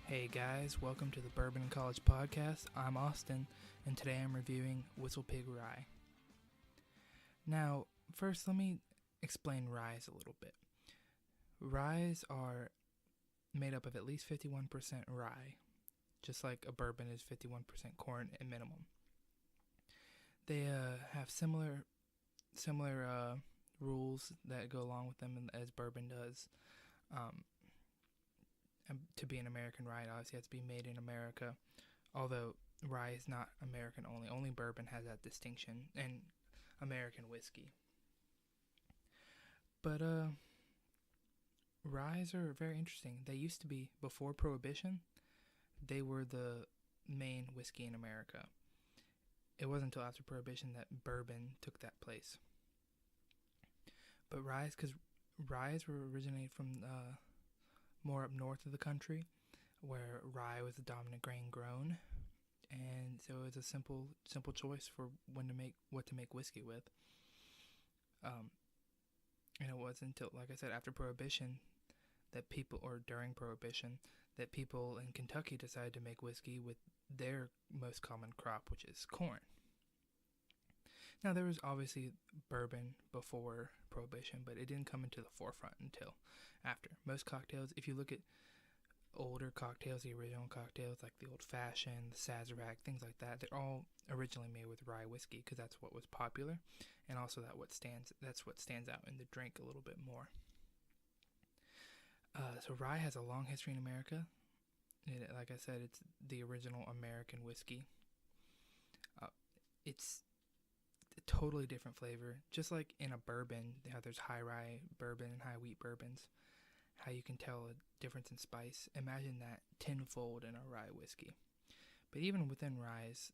Hey guys, welcome to the Bourbon College Podcast. I'm Austin, and today I'm reviewing Whistle Pig Rye. Now, first let me explain ryes a little bit. Ryes are made up of at least 51% rye, just like a bourbon is 51% corn at minimum. They have similar rules that go along with them as bourbon does. To be an American rye, it obviously has to be made in America, although rye is not American only. Only bourbon has that distinction, and American whiskey. But ryes are very interesting. They used to be, before Prohibition, they were the main whiskey in America. It wasn't until after Prohibition that bourbon took that place. But ryes were originated from more up north of the country, where rye was the dominant grain grown, and so it was a simple choice for what to make whiskey with. And it wasn't until, like I said, after Prohibition during Prohibition, that people in Kentucky decided to make whiskey with their most common crop, which is corn. Now, there was obviously bourbon before Prohibition, but it didn't come into the forefront until after. Most cocktails, if you look at older cocktails, the original cocktails, like the Old Fashioned, the Sazerac, things like that, they're all originally made with rye whiskey because that's what was popular, and also that's what stands out in the drink a little bit more. So rye has a long history in America. Like I said, it's the original American whiskey. It's a totally different flavor. Just like in a bourbon, how there's high rye bourbon and high wheat bourbons, how you can tell a difference in spice. Imagine that tenfold in a rye whiskey. But even within ryes,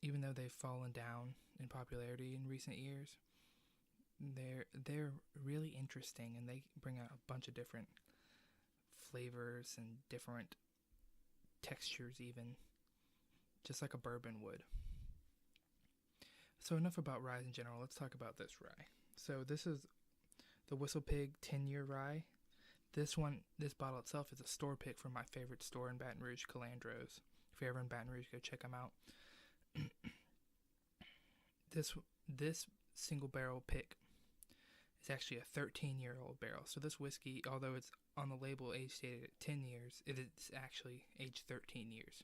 even though they've fallen down in popularity in recent years, they're really interesting, and they bring out a bunch of different flavors and different textures, even just like a bourbon would. So enough about ryes in general. Let's talk about this rye. So this is the Whistle Pig 10-year rye. This bottle itself is a store pick from my favorite store in Baton Rouge, Calandro's. If you're ever in Baton Rouge, go check them out. This single barrel pick is actually a 13-year-old barrel. So this whiskey, although it's on the label age stated at 10 years, it is actually aged 13 years.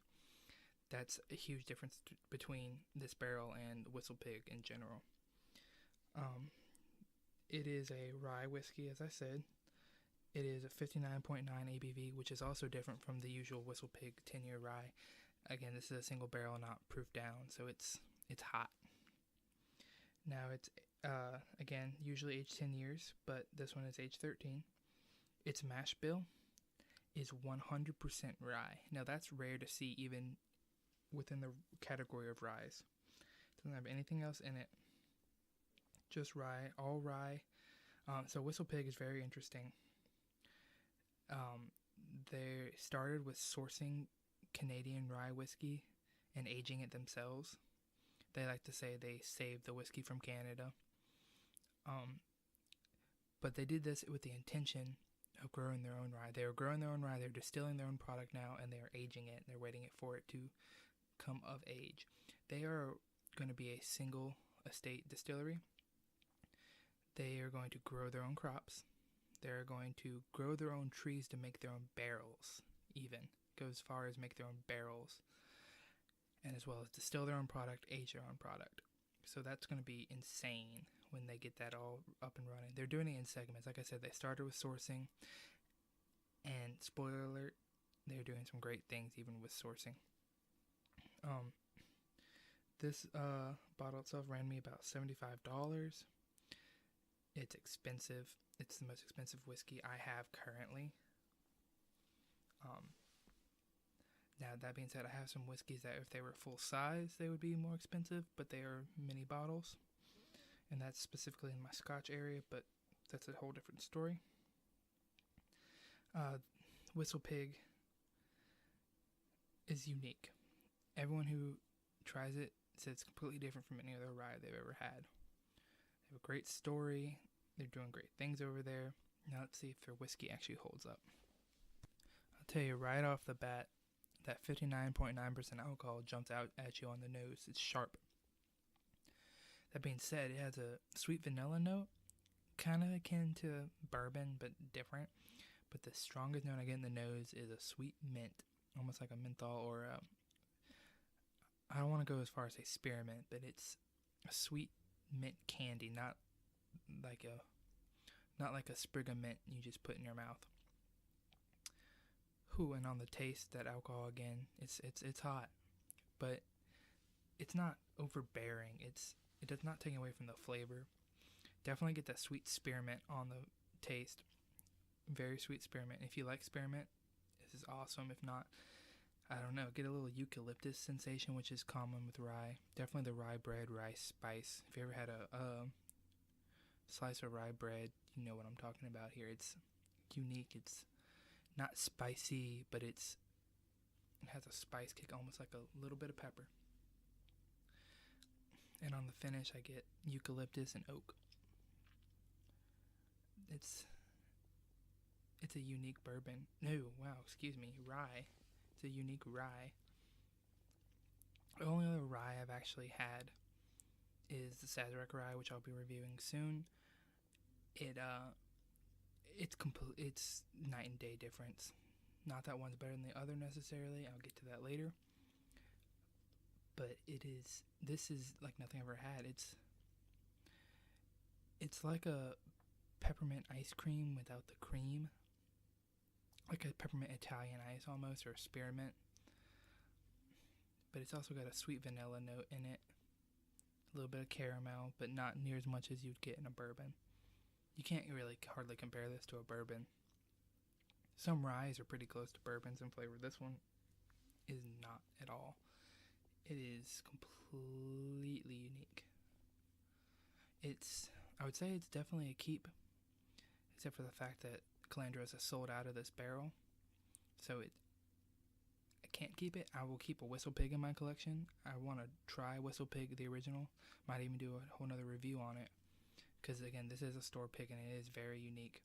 That's a huge difference between this barrel and Whistle Pig in general. It is a rye whiskey, as I said. It is a 59.9 ABV, which is also different from the usual Whistle Pig 10-year rye. Again, this is a single barrel, not proof down, so it's hot. Now it's again usually aged 10 years, but this one is aged 13. Its mash bill is 100% rye. Now that's rare to see even within the category of ryes. It doesn't have anything else in it. Just rye, all rye. So Whistle Pig is very interesting. They started with sourcing Canadian rye whiskey and aging it themselves. They like to say they saved the whiskey from Canada. But they did this with the intention of growing their own rye. They were growing their own rye. They're distilling their own product now, and they are aging it. They're waiting for it to come of age. They are going to be a single estate distillery. They are going to grow their own crops. They're going to grow their own trees to make their own barrels, even. Go as far as make their own barrels. And as well as distill their own product, age their own product. So that's going to be insane when they get that all up and running. They're doing it in segments. Like I said, they started with sourcing. And spoiler alert, they're doing some great things even with sourcing. This bottle itself ran me about $75. It's expensive. It's the most expensive whiskey I have currently. Now, that being said, I have some whiskeys that if they were full size, they would be more expensive, but they are mini bottles. And that's specifically in my Scotch area, but that's a whole different story. Whistle Pig is unique. Everyone who tries it says it's completely different from any other rye they've ever had. They have a great story. They're doing great things over there. Now let's see if their whiskey actually holds up. tell you right off the bat, that 59.9% alcohol jumps out at you on the nose. It's sharp. That being said, it has a sweet vanilla note, kind of akin to bourbon, but different. But the strongest note I get in the nose is a sweet mint, almost like a menthol or I don't want to go as far as say spearmint, but it's a sweet mint candy, not like a sprig of mint you just put in your mouth. And on the taste, that alcohol again, it's hot, but it's not overbearing. It does not take away from the flavor. Definitely get that sweet spearmint on the taste. Very sweet spearmint. If you like spearmint, this is awesome. If not, I don't know, get a little eucalyptus sensation, which is common with rye. Definitely the rye bread, rye spice. If you ever had a slice of rye bread, you know what I'm talking about here. It's unique. It's not spicy, but it has a spice kick, almost like a little bit of pepper. And on the finish, I get eucalyptus and oak. It's a unique bourbon. Rye. It's a unique rye. The only other rye I've actually had is the Sazerac rye, which I'll be reviewing soon. It's night and day difference. Not that one's better than the other necessarily. I'll get to that later. But this is like nothing I've ever had. It's like a peppermint ice cream without the cream. Like a peppermint Italian ice almost, or spearmint. But it's also got a sweet vanilla note in it. A little bit of caramel, but not near as much as you'd get in a bourbon. You can't really hardly compare this to a bourbon. Some ryes are pretty close to bourbons in flavor. This one is not at all. It is completely unique. I would say it's definitely a keep, except for the fact that Calandros is sold out of this barrel. So I can't keep it. I will keep a Whistle Pig in my collection. I want to try Whistle Pig, the original. Might even do a whole nother review on it. Because, again, this is a store pick, and it is very unique,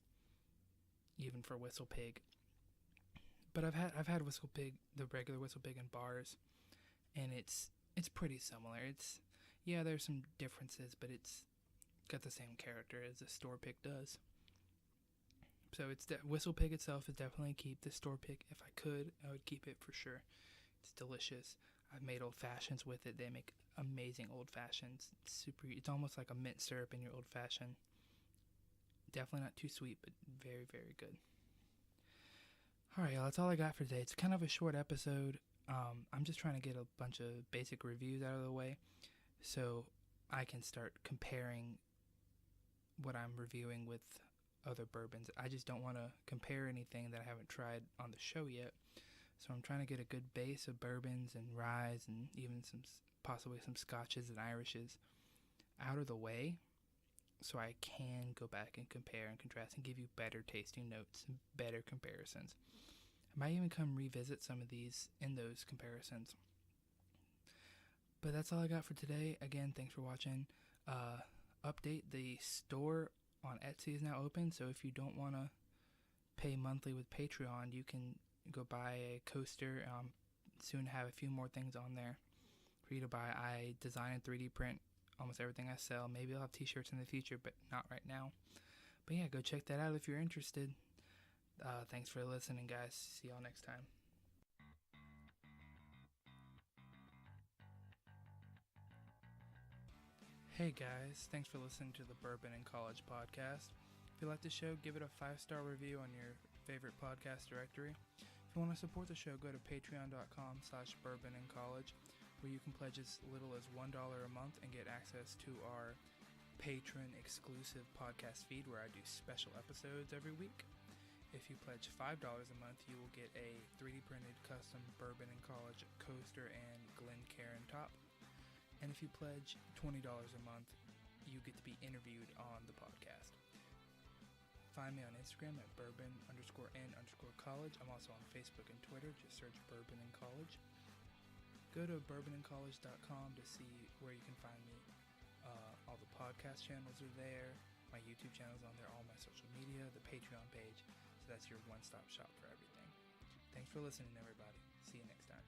even for Whistle Pig. But I've had Whistle Pig, the regular Whistle Pig, in bars, and it's pretty similar. There's some differences, but it's got the same character as the store pick does. So Whistle Pig itself is definitely a keep. The store pick, if I could, I would keep it for sure. It's delicious. I've made old fashions with it. They make amazing old fashions. It's almost like a mint syrup in your old fashioned. Definitely not too sweet, but very, very good. Alright, y'all, that's all I got for today. It's kind of a short episode. I'm just trying to get a bunch of basic reviews out of the way so I can start comparing what I'm reviewing with other bourbons. I just don't want to compare anything that I haven't tried on the show yet. So I'm trying to get a good base of bourbons and ryes and even possibly some scotches and Irishes out of the way so I can go back and compare and contrast and give you better tasting notes and better comparisons. I might even come revisit some of these in those comparisons. But that's all I got for today. Again, thanks for watching. Update, the store on Etsy is now open, so if you don't want to pay monthly with Patreon, you can go buy a coaster. Soon have a few more things on there for you to buy. I design and 3D print almost everything I sell. Maybe I'll have t-shirts in the future, but not right now. But yeah, go check that out if you're interested. Thanks for listening, guys. See y'all next time. Hey guys, thanks for listening to the Bourbon in College podcast. If you like the show, give it a 5-star review on your favorite podcast directory. If you want to support the show, go to patreon.com/bourbonincollege, where you can pledge as little as $1 a month and get access to our patron exclusive podcast feed where I do special episodes every week. If you pledge $5 a month, you will get a 3D printed custom Bourbon in College coaster and Glencairn top. And if you pledge $20 a month, you get to be interviewed on the podcast. Find me on Instagram at bourbon_n_college. I'm also on Facebook and Twitter. Just search Bourbon in College. Go to bourbonincollege.com to see where you can find me. All the podcast channels are there. My YouTube channel is on there. All my social media. The Patreon page. So that's your one-stop shop for everything. Thanks for listening, everybody. See you next time.